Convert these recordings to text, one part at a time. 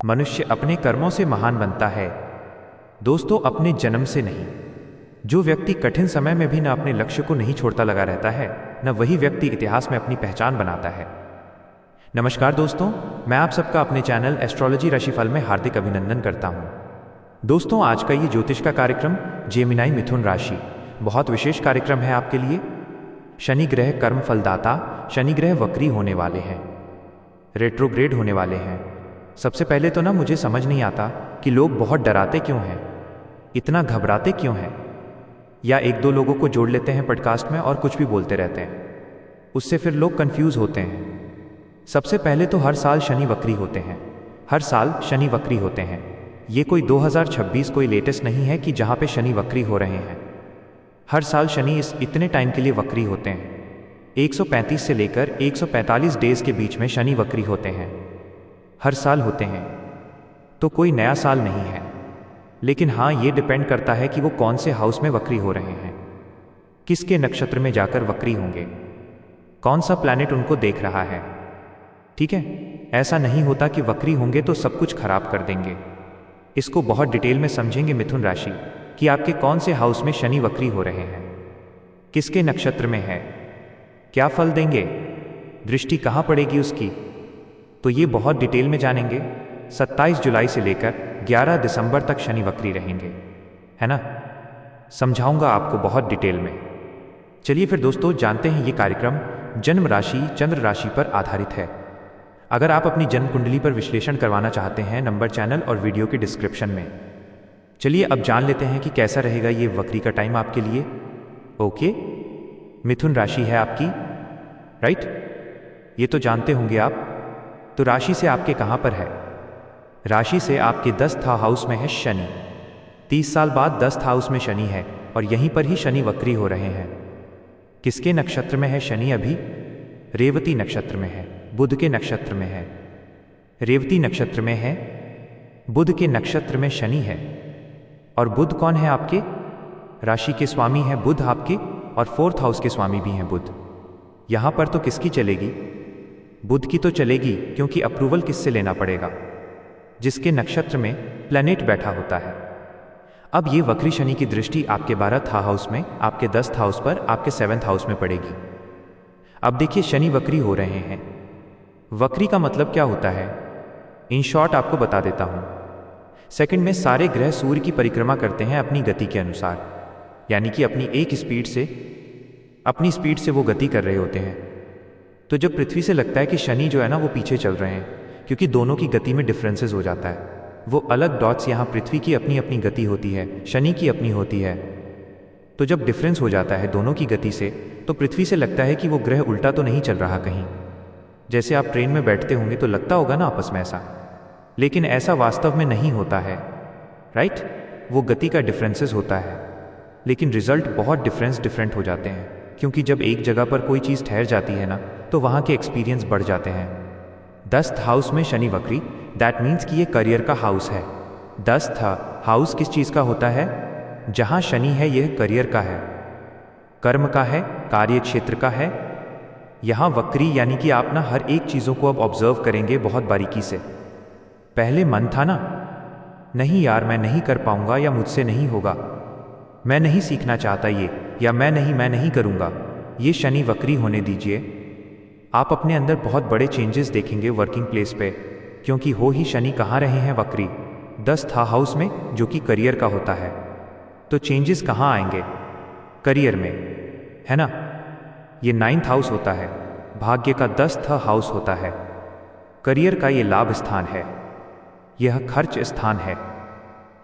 मनुष्य अपने कर्मों से महान बनता है दोस्तों, अपने जन्म से नहीं। जो व्यक्ति कठिन समय में भी न अपने लक्ष्य को नहीं छोड़ता लगा रहता है, न वही व्यक्ति इतिहास में अपनी पहचान बनाता है। नमस्कार दोस्तों, मैं आप सबका अपने चैनल एस्ट्रोलॉजी राशिफल में हार्दिक अभिनंदन करता हूं। दोस्तों, आज का ये ज्योतिष का कार्यक्रम जेमिनी मिथुन राशि बहुत विशेष कार्यक्रम है आपके लिए। शनि ग्रह कर्म फलदाता, शनि ग्रह वक्री होने वाले हैं, रेट्रोग्रेड होने वाले हैं। सबसे पहले तो मुझे समझ नहीं आता कि लोग बहुत डराते क्यों हैं, इतना घबराते क्यों हैं, या एक दो लोगों को जोड़ लेते हैं पॉडकास्ट में और कुछ भी बोलते रहते हैं, उससे फिर लोग कंफ्यूज होते हैं। सबसे पहले तो हर साल शनि वक्री होते हैं, हर साल शनि वक्री होते हैं। ये कोई 2026 कोई लेटेस्ट नहीं है कि जहाँ पे शनि वक्री हो रहे हैं। हर साल शनि इतने टाइम के लिए वक्री होते हैं। 135 से लेकर 145 डेज के बीच में शनि वक्री होते हैं, हर साल होते हैं। तो कोई नया साल नहीं है, लेकिन हाँ, ये डिपेंड करता है कि वो कौन से हाउस में वक्री हो रहे हैं, किसके नक्षत्र में जाकर वक्री होंगे, कौन सा प्लैनेट उनको देख रहा है। ठीक है, ऐसा नहीं होता कि वक्री होंगे तो सब कुछ खराब कर देंगे। इसको बहुत डिटेल में समझेंगे मिथुन राशि कि आपके कौन से हाउस में शनि वक्री हो रहे हैं, किसके नक्षत्र में है, क्या फल देंगे, दृष्टि कहाँ पड़ेगी उसकी, तो ये बहुत डिटेल में जानेंगे। 27 जुलाई से लेकर 11 दिसंबर तक शनि वक्री रहेंगे, है ना। समझाऊंगा आपको बहुत डिटेल में। चलिए फिर दोस्तों, जानते हैं ये कार्यक्रम जन्म राशि चंद्र राशि पर आधारित है। अगर आप अपनी जन्म कुंडली पर विश्लेषण करवाना चाहते हैं, नंबर चैनल और वीडियो के डिस्क्रिप्शन में। चलिए अब जान लेते हैं कि कैसा रहेगा ये वक्री का टाइम आपके लिए। ओके, मिथुन राशि है आपकी, राइट, ये तो जानते होंगे आप। तो राशि से आपके कहां पर है? राशि से आपके 10th हाउस में है शनि। 30 साल बाद 10th हाउस में शनि है और यहीं पर ही शनि वक्री हो रहे हैं। किसके नक्षत्र में है शनि अभी? रेवती नक्षत्र में है, बुध के नक्षत्र में है। रेवती नक्षत्र में है, बुध के नक्षत्र में शनि है। और बुध कौन है आपके? राशि के स्वामी है बुध आपके, और 4th हाउस के स्वामी भी हैं बुध। यहां पर तो किसकी चलेगी? बुध की तो चलेगी, क्योंकि अप्रूवल किससे लेना पड़ेगा? जिसके नक्षत्र में प्लैनेट बैठा होता है। अब ये वक्री शनि की दृष्टि आपके 12th हाउस में, आपके 10th हाउस पर, आपके 7th हाउस में पड़ेगी। अब देखिए, शनि वक्री हो रहे हैं। वक्री का मतलब क्या होता है, इन शॉर्ट आपको बता देता हूं। सेकंड में सारे ग्रह सूर्य की परिक्रमा करते हैं अपनी गति के अनुसार, यानी कि अपनी स्पीड से वो गति कर रहे होते हैं। तो जब पृथ्वी से लगता है कि शनि जो है ना वो पीछे चल रहे हैं, क्योंकि दोनों की गति में डिफरेंसेस हो जाता है। वो अलग डॉट्स, यहाँ पृथ्वी की अपनी अपनी गति होती है, शनि की अपनी होती है। तो जब डिफरेंस हो जाता है दोनों की गति से, तो पृथ्वी से लगता है कि वो ग्रह उल्टा तो नहीं चल रहा कहीं। जैसे आप ट्रेन में बैठते होंगे तो लगता होगा ना आपस में ऐसा, लेकिन ऐसा वास्तव में नहीं होता है, राइट। वो गति का डिफरेंसेस होता है, लेकिन रिजल्ट बहुत डिफरेंट हो जाते हैं, क्योंकि जब एक जगह पर कोई चीज़ ठहर जाती है ना, तो वहाँ के एक्सपीरियंस बढ़ जाते हैं। 10th हाउस में शनि वक्री, दैट मीन्स कि ये करियर का हाउस है। 10th हाउस किस चीज़ का होता है? जहाँ शनि है यह करियर का है, कर्म का है, कार्य क्षेत्र का है। यहाँ वक्री यानी कि आप ना हर एक चीज़ों को अब ऑब्जर्व करेंगे बहुत बारीकी से। पहले मन था ना, नहीं यार मैं नहीं कर पाऊंगा, या मुझसे नहीं होगा, मैं नहीं सीखना चाहता ये, या मैं नहीं करूंगा। ये शनि वक्री होने दीजिए, आप अपने अंदर बहुत बड़े चेंजेस देखेंगे वर्किंग प्लेस पे, क्योंकि हो ही शनि कहाँ रहे हैं वक्री? 10th हाउस में, जो कि करियर का होता है। तो चेंजेस कहाँ आएंगे? करियर में, है ना। ये 9th हाउस होता है, भाग्य का 10th हाउस होता है। करियर का ये लाभ स्थान है, यह खर्च स्थान है,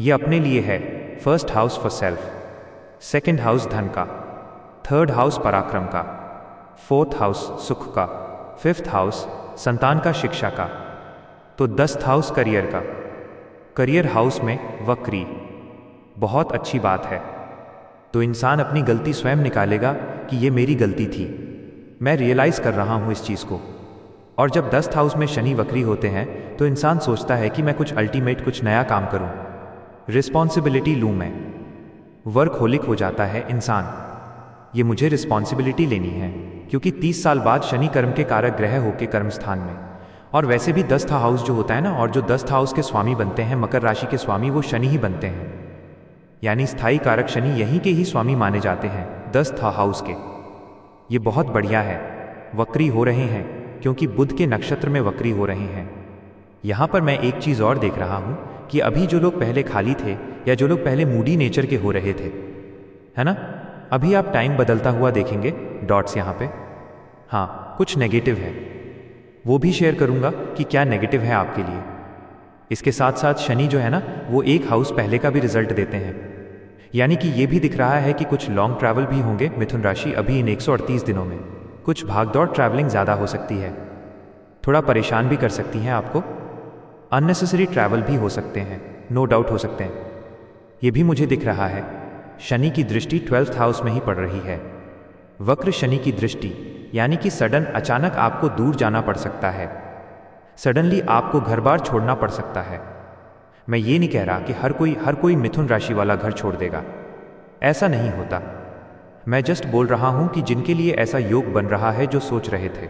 यह अपने लिए है। 1st house for self, 2nd house धन का, 3rd हाउस पराक्रम का, 4th हाउस सुख का, 5th हाउस संतान का, शिक्षा का। तो 10th हाउस करियर का, करियर हाउस में वक्री, बहुत अच्छी बात है। तो इंसान अपनी गलती स्वयं निकालेगा कि ये मेरी गलती थी, मैं रियलाइज कर रहा हूं इस चीज को। और जब 10th हाउस में शनि वक्री होते हैं तो इंसान सोचता है कि मैं कुछ अल्टीमेट, कुछ नया काम करूं, रिस्पॉन्सिबिलिटी लूं मैं। वर्कहोलिक हो जाता है इंसान, ये मुझे रिस्पॉन्सिबिलिटी लेनी है, क्योंकि 30 साल बाद शनि कर्म के कारक ग्रह होके कर्म स्थान में, और वैसे भी 10th हाउस जो होता है ना, और जो 10th हाउस के स्वामी बनते हैं, मकर राशि के स्वामी, वो शनि ही बनते हैं। यानी स्थायी कारक शनि यहीं के ही स्वामी माने जाते हैं 10th हाउस के। ये बहुत बढ़िया है। वक्री हो रहे हैं क्योंकि बुध के नक्षत्र में वक्री हो रहे हैं। यहाँ पर मैं एक चीज़ और देख रहा हूँ कि अभी जो लोग पहले खाली थे या जो लोग पहले मूडी नेचर के हो रहे थे, है ना, अभी आप टाइम बदलता हुआ देखेंगे डॉट्स यहाँ पे। हाँ, कुछ नेगेटिव है, वो भी शेयर करूँगा कि क्या नेगेटिव है आपके लिए। इसके साथ साथ शनि जो है ना, वो एक हाउस पहले का भी रिजल्ट देते हैं। यानी कि ये भी दिख रहा है कि कुछ लॉन्ग ट्रैवल भी होंगे मिथुन राशि अभी इन 138 दिनों में। कुछ भागदौड़ ट्रैवलिंग ज़्यादा हो सकती है, थोड़ा परेशान भी कर सकती हैं आपको। अननेसेसरी ट्रैवल भी हो सकते हैं, नो डाउट हो सकते हैं। ये भी मुझे दिख रहा है शनि की दृष्टि 12th हाउस में ही पड़ रही है। वक्र शनि की दृष्टि यानी कि सडन अचानक आपको दूर जाना पड़ सकता है, सडनली आपको घर बार छोड़ना पड़ सकता है। मैं ये नहीं कह रहा कि हर कोई मिथुन राशि वाला घर छोड़ देगा, ऐसा नहीं होता। मैं जस्ट बोल रहा हूं कि जिनके लिए ऐसा योग बन रहा है, जो सोच रहे थे।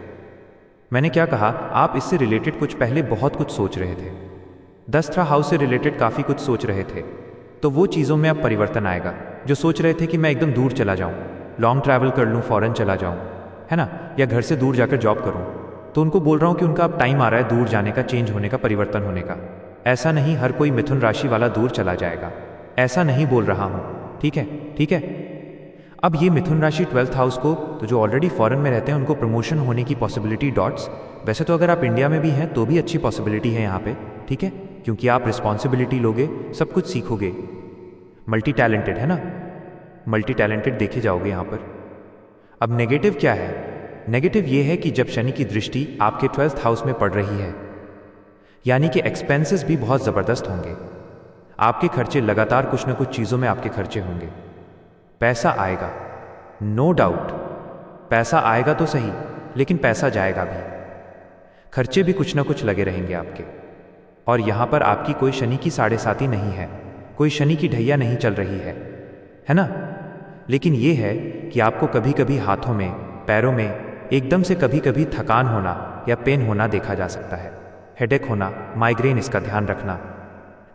मैंने क्या कहा, आप इससे रिलेटेड कुछ पहले बहुत कुछ सोच रहे थे, 10th हाउस से रिलेटेड काफ़ी कुछ सोच रहे थे, तो वो चीज़ों में अब परिवर्तन आएगा। जो सोच रहे थे कि मैं एकदम दूर चला जाऊं, लॉन्ग ट्रैवल कर लूं, फॉरेन चला जाऊं, है ना, या घर से दूर जाकर जॉब करूं, तो उनको बोल रहा हूं कि उनका अब टाइम आ रहा है दूर जाने का, चेंज होने का, परिवर्तन होने का। ऐसा नहीं हर कोई मिथुन राशि वाला दूर चला जाएगा, ऐसा नहीं बोल रहा हूं। ठीक है, ठीक है। अब ये मिथुन राशि 12th हाउस को, तो जो ऑलरेडी फॉरेन में रहते हैं उनको प्रमोशन होने की पॉसिबिलिटी डॉट्स। वैसे तो अगर आप इंडिया में भी हैं तो भी अच्छी पॉसिबिलिटी है यहाँ पे, ठीक है, क्योंकि आप रिस्पॉन्सिबिलिटी लोगे, सब कुछ सीखोगे। मल्टी टैलेंटेड है ना, मल्टी टैलेंटेड देखे जाओगे यहाँ पर। अब नेगेटिव क्या है? नेगेटिव ये है कि जब शनि की दृष्टि आपके 12th हाउस में पड़ रही है, यानी कि एक्सपेंसेस भी बहुत ज़बरदस्त होंगे। आपके खर्चे लगातार कुछ न कुछ चीज़ों में आपके खर्चे होंगे। पैसा आएगा, नो डाउट, पैसा आएगा तो सही, लेकिन पैसा जाएगा भी। खर्चे भी कुछ ना कुछ लगे रहेंगे आपके। और यहाँ पर आपकी कोई शनि की 7.5 नहीं है, कोई शनि की ढैया नहीं चल रही है ना। लेकिन ये है कि आपको कभी कभी हाथों में, पैरों में एकदम से कभी कभी थकान होना या पेन होना देखा जा सकता है, हेडेक होना, माइग्रेन, इसका ध्यान रखना।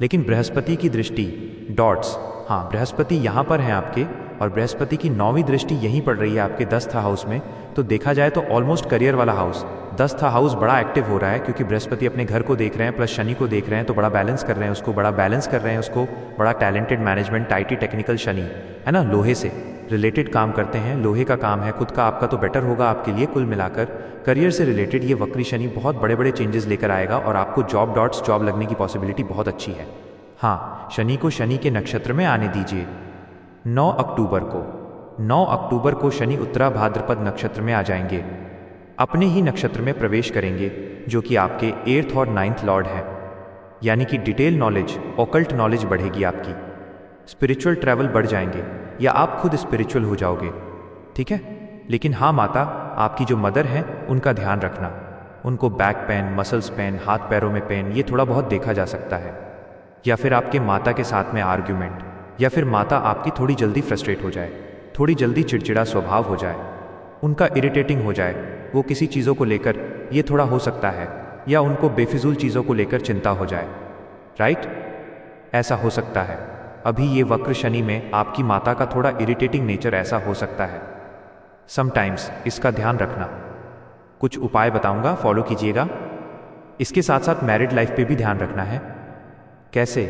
लेकिन बृहस्पति की दृष्टि डॉट्स, हाँ, बृहस्पति यहाँ पर हैं आपके, और बृहस्पति की 9वीं दृष्टि यहीं पड़ रही है आपके 10th हाउस में। तो देखा जाए तो ऑलमोस्ट करियर वाला हाउस, 10th हाउस बड़ा एक्टिव हो रहा है, क्योंकि बृहस्पति अपने घर को देख रहे हैं, प्लस शनि को देख रहे हैं, तो बड़ा बैलेंस कर रहे हैं उसको, बड़ा बैलेंस कर रहे हैं उसको। बड़ा talented management, IT technical Shani है ना, लोहे से रिलेटेड काम करते हैं, लोहे का काम है, खुद का आपका तो बेटर होगा आपके लिए। कुल मिलाकर करियर से रिलेटेड ये वक्री शनि बहुत बड़े बड़े चेंजेस लेकर आएगा, और आपको जॉब डॉट्स, जॉब लगने की पॉसिबिलिटी बहुत अच्छी है। हाँ, शनि को शनि के नक्षत्र में आने दीजिए। 9 अक्टूबर को शनि उत्तरा भाद्रपद नक्षत्र में आ जाएंगे, अपने ही नक्षत्र में प्रवेश करेंगे, जो कि आपके 8th और 9th लॉर्ड है। यानी कि डिटेल नॉलेज, ऑकल्ट नॉलेज बढ़ेगी आपकी, स्पिरिचुअल ट्रैवल बढ़ जाएंगे, या आप खुद स्पिरिचुअल हो जाओगे। ठीक है। लेकिन हाँ, माता आपकी जो मदर हैं उनका ध्यान रखना, उनको बैक पेन, मसल्स पेन, हाथ पैरों में पेन, ये थोड़ा बहुत देखा जा सकता है। या फिर आपके माता के साथ में आर्ग्यूमेंट, या फिर माता आपकी थोड़ी जल्दी फ्रस्ट्रेट हो जाए, थोड़ी जल्दी चिड़चिड़ा स्वभाव हो जाए, उनका इरिटेटिंग हो जाए वो किसी चीज़ों को लेकर, ये थोड़ा हो सकता है। या उनको बेफिजूल चीज़ों को लेकर चिंता हो जाए, राइट, ऐसा हो सकता है। अभी ये वक्र शनि में आपकी माता का थोड़ा इरिटेटिंग नेचर ऐसा हो सकता है समटाइम्स, इसका ध्यान रखना। कुछ उपाय बताऊंगा, फॉलो कीजिएगा। इसके साथ साथ मैरिड लाइफ पे भी ध्यान रखना है। कैसे?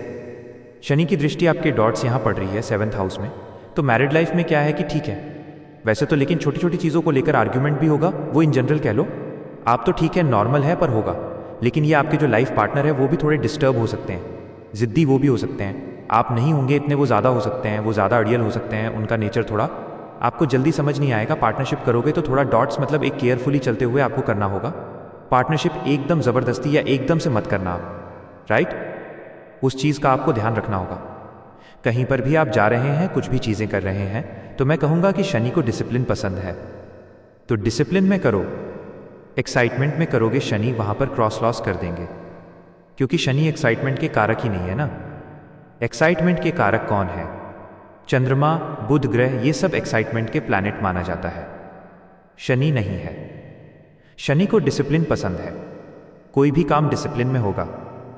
शनि की दृष्टि आपके डॉट्स यहाँ पड़ रही है 7th हाउस में, तो मैरिड लाइफ में क्या है कि ठीक है वैसे तो, लेकिन छोटी छोटी चीज़ों को लेकर आर्ग्यूमेंट भी होगा, वो इन जनरल कह लो। आप तो ठीक है, नॉर्मल है, पर होगा। लेकिन ये आपके जो लाइफ पार्टनर है वो भी थोड़े डिस्टर्ब हो सकते हैं, ज़िद्दी वो भी हो सकते हैं। आप नहीं होंगे इतने, वो ज़्यादा हो सकते हैं, वो ज़्यादा अड़ियल हो सकते हैं, उनका नेचर थोड़ा आपको जल्दी समझ नहीं आएगा। पार्टनरशिप करोगे तो थोड़ा डॉट्स मतलब एक केयरफुली चलते हुए आपको करना होगा। पार्टनरशिप एकदम ज़बरदस्ती या एकदम से मत करना आप, राइट, उस चीज़ का आपको ध्यान रखना होगा। कहीं पर भी आप जा रहे हैं, कुछ भी चीज़ें कर रहे हैं, तो मैं कहूँगा कि शनि को डिसिप्लिन पसंद है, तो डिसिप्लिन में करो। एक्साइटमेंट में करोगे, शनि वहाँ पर क्रॉस लॉस कर देंगे, क्योंकि शनि एक्साइटमेंट के कारक ही नहीं है ना। एक्साइटमेंट के कारक कौन है? चंद्रमा, बुध ग्रह, ये सब एक्साइटमेंट के प्लैनेट माना जाता है, शनि नहीं है। शनि को डिसिप्लिन पसंद है, कोई भी काम डिसिप्लिन में होगा।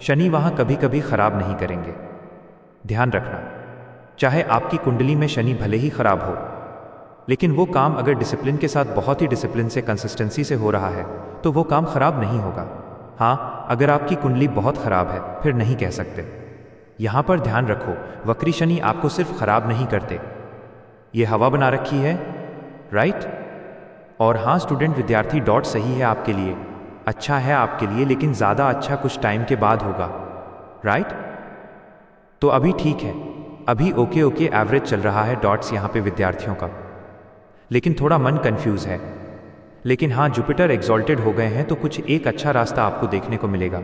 शनि वहां कभी कभी खराब नहीं करेंगे। ध्यान रखना, चाहे आपकी कुंडली में शनि भले ही खराब हो, लेकिन वो काम अगर डिसिप्लिन के साथ, बहुत ही डिसिप्लिन से, कंसिस्टेंसी से हो रहा है तो वो काम खराब नहीं होगा। हाँ, अगर आपकी कुंडली बहुत खराब है फिर नहीं कह सकते। यहां पर ध्यान रखो, वक्री शनि आपको सिर्फ खराब नहीं करते, ये हवा बना रखी है, राइट। और हाँ स्टूडेंट, विद्यार्थी डॉट सही है आपके लिए, अच्छा है आपके लिए, लेकिन ज़्यादा अच्छा कुछ टाइम के बाद होगा, राइट। तो अभी ठीक है, अभी ओके ओके एवरेज चल रहा है डॉट्स यहाँ पे विद्यार्थियों का, लेकिन थोड़ा मन कंफ्यूज है। लेकिन हाँ, जुपिटर एग्जॉल्टेड हो गए हैं तो कुछ एक अच्छा रास्ता आपको देखने को मिलेगा।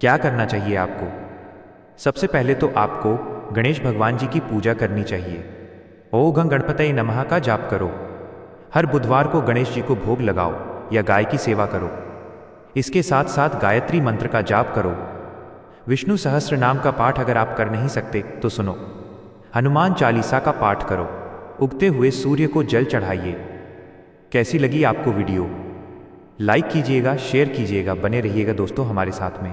क्या करना चाहिए आपको? सबसे पहले तो आपको गणेश भगवान जी की पूजा करनी चाहिए। ओम गं गणपतये नमः का जाप करो। हर बुधवार को गणेश जी को भोग लगाओ या गाय की सेवा करो। इसके साथ साथ गायत्री मंत्र का जाप करो। विष्णु सहस्त्र नाम का पाठ अगर आप कर नहीं सकते तो सुनो, हनुमान चालीसा का पाठ करो। उगते हुए सूर्य को जल चढ़ाइए। कैसी लगी आपको वीडियो? लाइक कीजिएगा, शेयर कीजिएगा, बने रहिएगा दोस्तों हमारे साथ में।